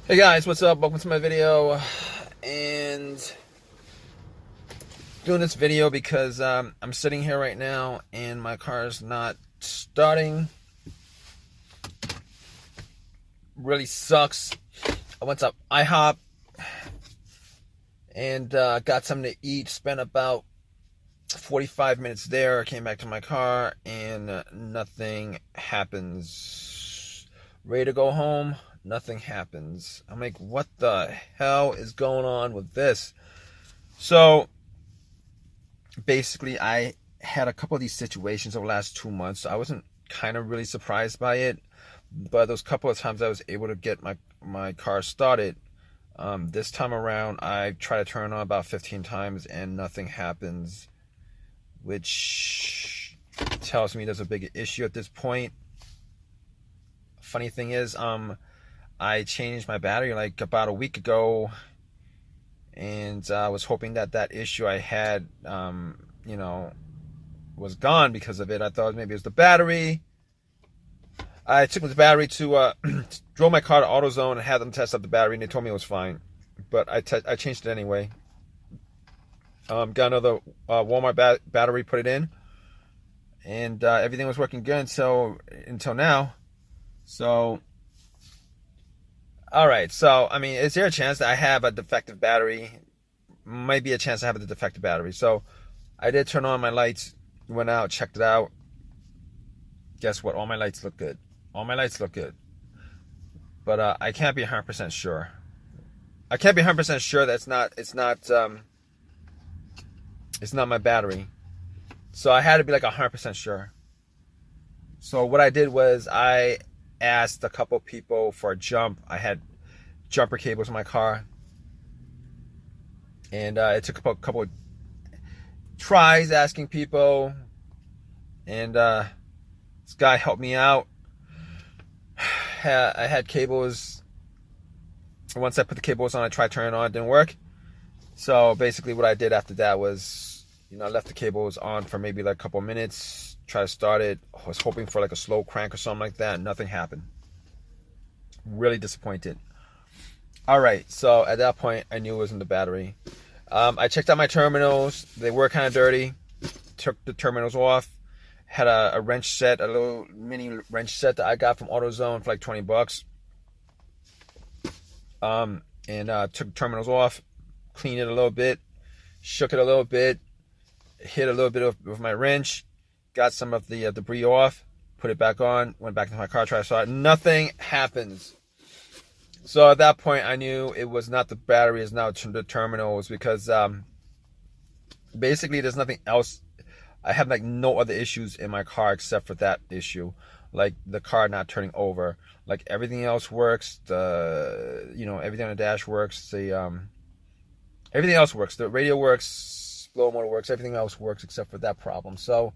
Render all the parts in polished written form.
Hey guys, what's up? Welcome to my video. And doing this video because I'm sitting here right now and my car is not starting. Really sucks. I went to IHOP and got something to eat. Spent about 45 minutes there. Came back to my car and nothing happens. Ready to go home. Nothing happens. I'm like, what the hell is going on with this? So basically, I had a couple of these situations over the last 2 months. So I wasn't kind of really surprised by it, but those couple of times I was able to get my car started. This time around, I try to turn it on about 15 times and nothing happens, which tells me there's a big issue at this point. Funny thing is, I changed my battery like about a week ago, and I was hoping that issue I had, was gone because of it. I thought maybe it was the battery. I took the battery to, drove my car to AutoZone and had them test out the battery, and they told me it was fine. But I changed it anyway. Got another Walmart battery, put it in, and everything was working good until now. So. All right, so, I mean, is there a chance that I have a defective battery? Might be a chance I have a defective battery. So, I did turn on my lights, went out, checked it out. Guess what? All my lights look good. All my lights look good. But I can't be 100% sure. I can't be 100% sure that it's not my battery. So, I had to be like 100% sure. So, what I did was I asked a couple people for a jump. I had jumper cables in my car, and it took a couple of tries asking people, and this guy helped me out. I had cables. Once I put the cables on, I tried turning it on, it didn't work. So basically what I did after that was, I left the cables on for maybe like a couple of minutes, try to start it. I was hoping for like a slow crank or something like that. Nothing happened. Really disappointed. All right, so at that point, I knew it wasn't the battery. I checked out my terminals. They were kind of dirty. Took the terminals off. Had a wrench set, a little mini wrench set that I got from AutoZone for like $20. And took the terminals off, cleaned it a little bit, shook it a little bit, hit a little bit with my wrench, got some of the debris off, put it back on, went back to my car, tried to start it. Nothing happens. So at that point, I knew it was not the battery, it's now the terminals, because basically there's nothing else. I have like no other issues in my car except for that issue, like the car not turning over. Like everything else works. Everything on the dash works. Everything else works. The radio works, blower motor works. Everything else works except for that problem. So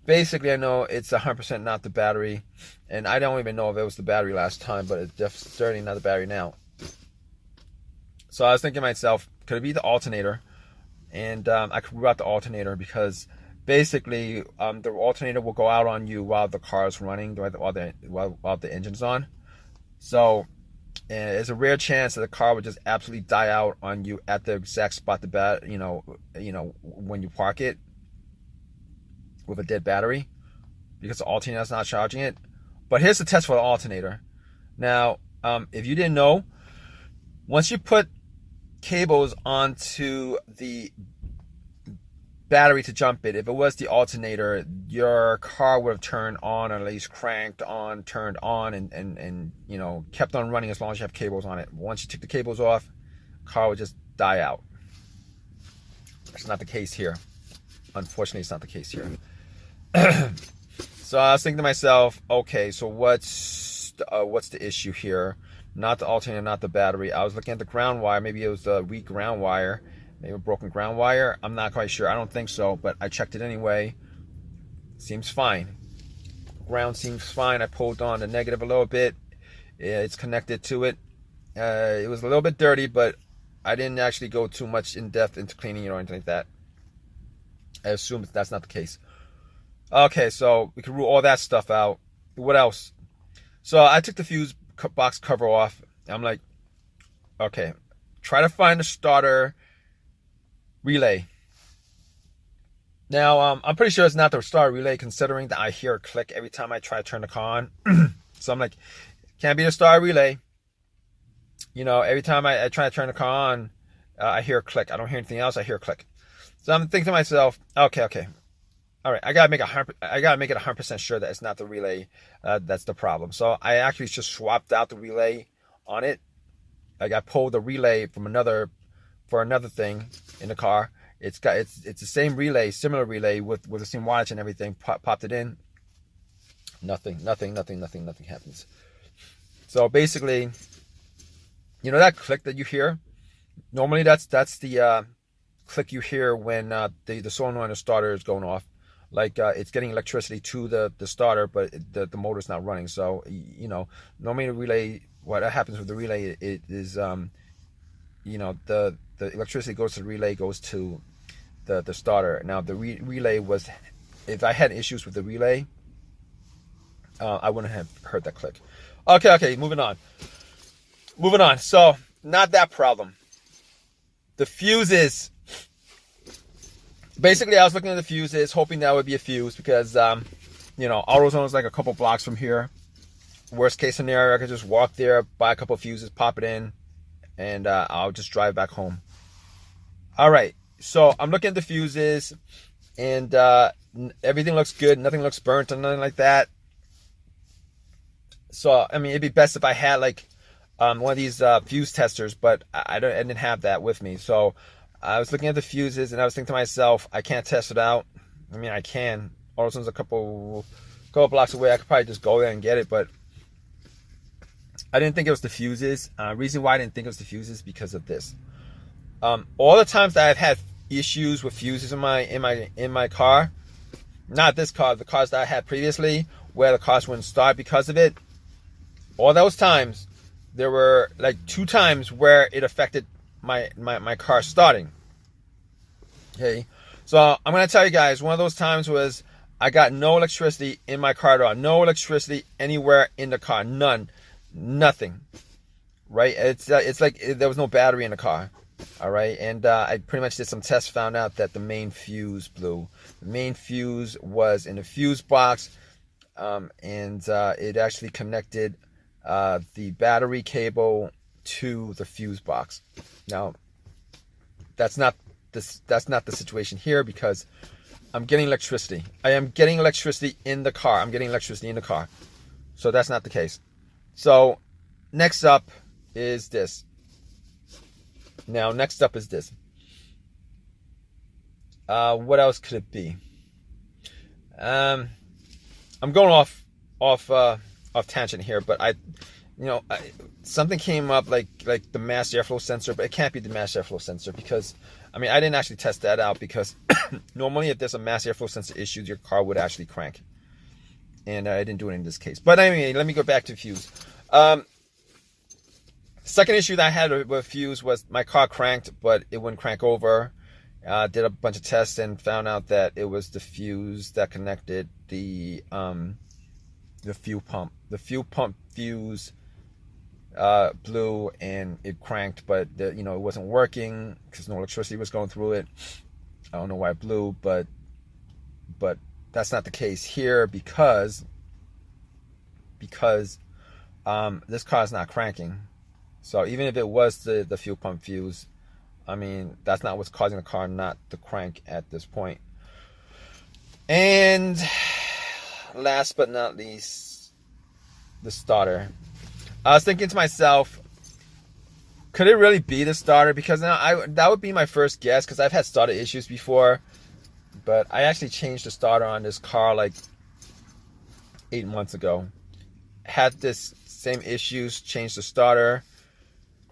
basically, I know it's 100% not the battery, and I don't even know if it was the battery last time, but it's certainly not the battery now. So I was thinking to myself, could it be the alternator? And I could rule out the alternator because basically the alternator will go out on you while the car is running, while the engine's on. So there's a rare chance that the car would just absolutely die out on you at the exact spot when you park it with a dead battery, because the alternator is not charging it. But here's the test for the alternator. Now, if you didn't know, once you put cables onto the battery to jump it, if it was the alternator, your car would have turned on, or at least cranked on, turned on, and kept on running as long as you have cables on it. Once you took the cables off, car would just die out. It's not the case here. Unfortunately, it's not the case here. So I was thinking to myself, okay, so what's the issue here? Not the alternator, not the battery. I was looking at the ground wire. Maybe it was the weak ground wire, maybe a broken ground wire. I'm not quite sure. I don't think so, but I checked it anyway. Seems fine. Ground seems fine. I pulled on the negative a little bit. It's connected to it. It was a little bit dirty, but I didn't actually go too much in depth into cleaning it or anything like that. I assume that's not the case. Okay, so we can rule all that stuff out. What else? So I took the fuse box cover off. I'm like, Okay, try to find the starter relay. Now, I'm pretty sure it's not the starter relay, considering that I hear a click every time I try to turn the car on. So I'm like, can't be the starter relay. You know, every time I try to turn the car on, I hear a click. I don't hear anything else. I hear a click. So I'm thinking to myself, okay, all right, I gotta make it 100% sure that it's not the relay that's the problem. So I actually just swapped out the relay on it. Like, I pulled the relay from another thing in the car. It's the same relay, similar relay with the same wattage and everything. Popped it in. Nothing happens. So basically, you know that click that you hear? Normally that's the click you hear when the solenoid on the starter is going off. Like, it's getting electricity to the starter, but the motor's not running. So, you know, normally the relay, what happens with the relay, it is, you know, the electricity goes to the relay, goes to the starter. Now, the relay was, if I had issues with the relay, I wouldn't have heard that click. Okay, moving on. So, not that problem. The fuses. Basically, I was looking at the fuses, hoping that would be a fuse, because, you know, AutoZone is like a couple blocks from here. Worst case scenario, I could just walk there, buy a couple of fuses, pop it in, and I'll just drive back home. All right, so I'm looking at the fuses, and everything looks good. Nothing looks burnt or nothing like that. So, I mean, it'd be best if I had like one of these fuse testers, but I didn't have that with me. So I was looking at the fuses, and I was thinking to myself, I can't test it out. I mean, I can. AutoZone's a couple blocks away. I could probably just go there and get it, but I didn't think it was the fuses. Reason why I didn't think it was the fuses, because of this. All the times that I've had issues with fuses in my car, not this car, the cars that I had previously, where the cars wouldn't start because of it. All those times, there were like 2 times where it affected my car starting. Okay, so I'm gonna tell you guys, one of those times was I got no electricity in my car at all. No electricity anywhere in the car. Nothing. Right? It's like there was no battery in the car. All right, and I pretty much did some tests, found out that the main fuse blew. The main fuse was in the fuse box, and it actually connected the battery cable to the fuse box. Now, that's not the situation here, because I'm getting electricity. I am getting electricity in the car. So that's not the case. So next up is this. What else could it be? I'm going off tangent here, but something came up like the mass airflow sensor, but it can't be the mass airflow sensor, because I mean, I didn't actually test that out, because normally if there's a mass airflow sensor issue, your car would actually crank, and I didn't do it in this case. But anyway, let me go back to fuse. Second issue that I had with fuse was my car cranked, but it wouldn't crank over. Did a bunch of tests and found out that it was the fuse that connected the fuel pump. The fuel pump fuse blew and it cranked, but it wasn't working because no electricity was going through it. I don't know why it blew, but that's not the case here, because this car is not cranking. So even if it was the fuel pump fuse, I mean, that's not what's causing the car not to crank at this point. And last but not least, the starter. I was thinking to myself, could it really be the starter? Because now that would be my first guess, because I've had starter issues before. But I actually changed the starter on this car like 8 months ago. Had this same issues, changed the starter.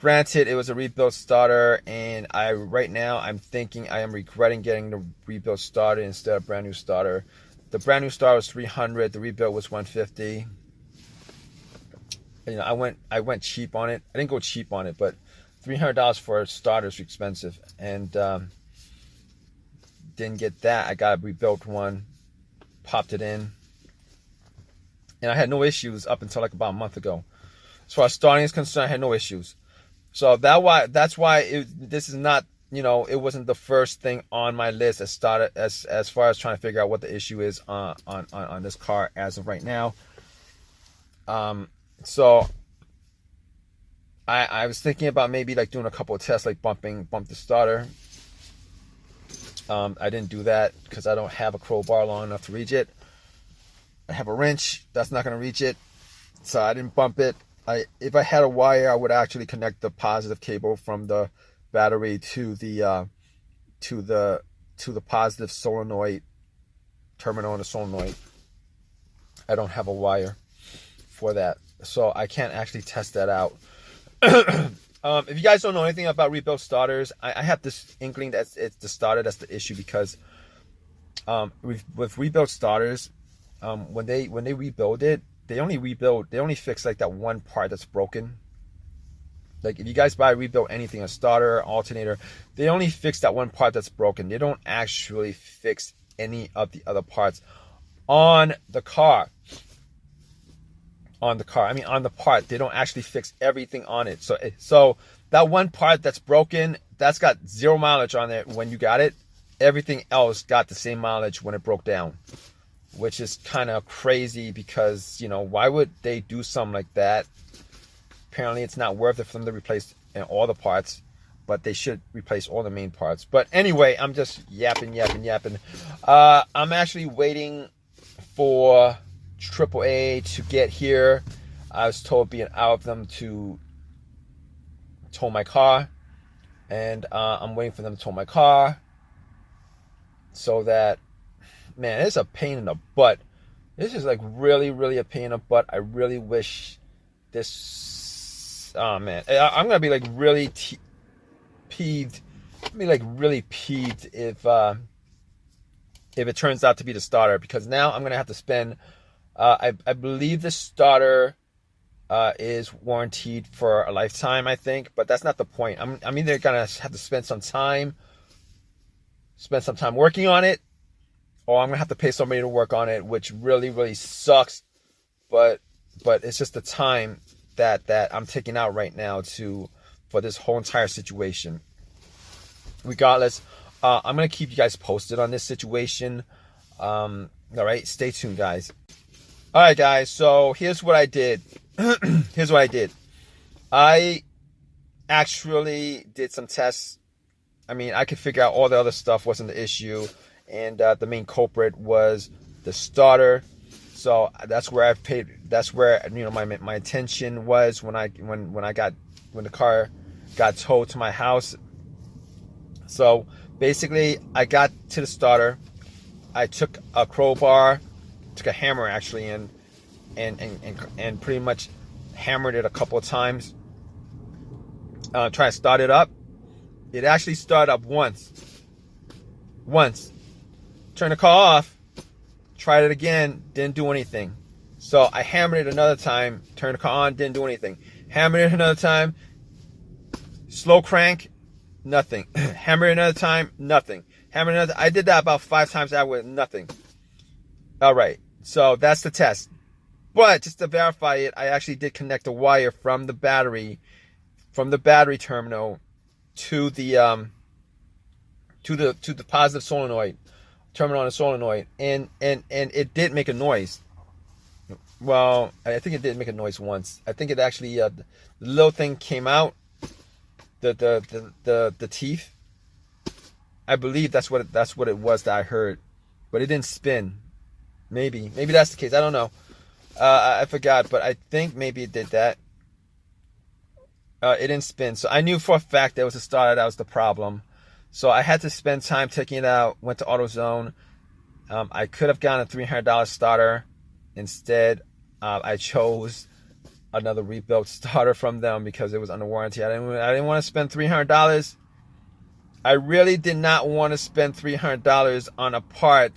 Granted, it was a rebuilt starter, and right now I'm thinking I am regretting getting the rebuilt starter instead of brand new starter. The brand new starter was $300, the rebuilt was $150. I went cheap on it. I didn't go cheap on it, but $300 for a starter is expensive, and didn't get that. I got a rebuilt one, popped it in, and I had no issues up until like about a month ago. As far as starting is concerned, I had no issues. So that's why this is not, you know, it wasn't the first thing on my list as started as far as trying to figure out what the issue is on this car as of right now. So I was thinking about maybe like doing a couple of tests, like bump the starter. I didn't do that because I don't have a crowbar long enough to reach it. I have a wrench that's not going to reach it, so I didn't bump it. If I had a wire, I would actually connect the positive cable from the battery to the positive solenoid terminal on the solenoid. I don't have a wire for that, so I can't actually test that out. If you guys don't know anything about rebuilt starters, I have this inkling that it's the starter that's the issue, because with rebuilt starters, when they rebuild it, they only fix like that one part that's broken. Like if you guys rebuild anything, a starter, alternator, they only fix that one part that's broken. They don't actually fix any of the other parts on the car. On the part, they don't actually fix everything on it. So that one part that's broken, that's got 0 mileage on it when you got it. Everything else got the same mileage when it broke down, which is kind of crazy, because, you know, why would they do something like that? Apparently it's not worth it for them to replace all the parts, but they should replace all the main parts. But anyway, I'm just yapping. I'm actually waiting for AAA to get here. I was told being out of them to tow my car, and I'm waiting for them to tow my car, so that, man, it's a pain in the butt. This is like really, really a pain in the butt. I really wish this. Oh man, I'm gonna be like really peeved. I'm gonna be like really peeved if it turns out to be the starter, because now I'm gonna have to spend. I believe the starter is warranted for a lifetime, I think, but that's not the point. I'm either gonna have to spend some time working on it, or I'm gonna have to pay somebody to work on it, which really, really sucks. But it's just the time that I'm taking out right now for this whole entire situation. Regardless, I'm gonna keep you guys posted on this situation. All right, stay tuned, guys. All right, guys. So here's what I did. I actually did some tests. I mean, I could figure out all the other stuff wasn't the issue, and the main culprit was the starter. So that's where you know my attention was when the car got towed to my house. So basically, I got to the starter. I took a crowbar, took a hammer actually, and pretty much hammered it a couple of times. Try to start it up. It actually started up once. Turned the car off. Tried it again. Didn't do anything. So I hammered it another time. Turned the car on. Didn't do anything. Hammered it another time. Slow crank. Nothing. Hammered it another time. Nothing. Hammered another. I did that about 5 times with nothing. All right. So that's the test. But just to verify it, I actually did connect a wire from the battery terminal to the positive solenoid terminal on the solenoid, and it did make a noise. Well, I think it did make a noise once. I think it actually the little thing came out, the teeth. I believe that's what it was that I heard, but it didn't spin. Maybe that's the case. I don't know. I forgot, but I think maybe it did that. It didn't spin, so I knew for a fact that it was the starter that was the problem. So I had to spend time taking it out. Went to AutoZone. I could have gotten a $300 starter. Instead, I chose another rebuilt starter from them because it was under warranty. I didn't want to spend $300. I really did not want to spend $300 on a part.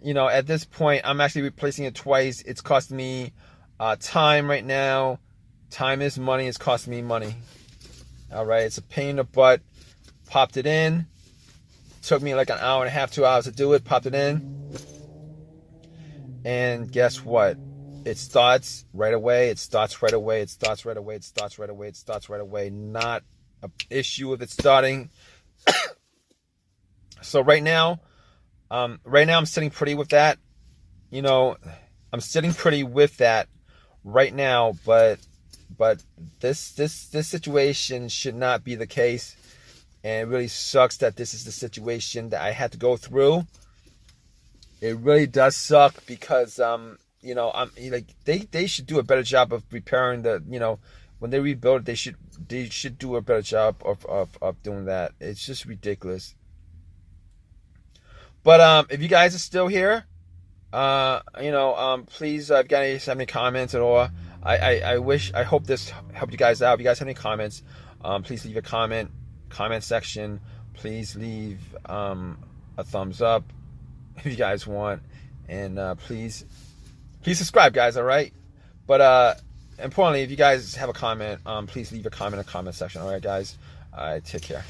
You know, at this point, I'm actually replacing it twice. It's costing me time right now. Time is money. It's costing me money. All right, it's a pain in the butt. Popped it in. Took me like an hour and a half, 2 hours to do it. Popped it in. And guess what? it starts right away. It starts right away. It starts right away. It starts right away. It starts right away. Not an issue with it starting. So right now I'm sitting pretty with that. You know, I'm sitting pretty with that right now, but this situation should not be the case, and it really sucks that this is the situation that I had to go through. It really does suck because you know, I'm like they should do a better job of repairing the, you know, when they rebuild it, they should do a better job of doing that. It's just ridiculous. But if you guys are still here, you know, please, if you guys have any comments at all, I hope this helped you guys out. If you guys have any comments, please leave a comment section. Please leave a thumbs up if you guys want, and please subscribe, guys. All right. But importantly, if you guys have a comment, please leave a comment in the comment section. All right, guys. Take care.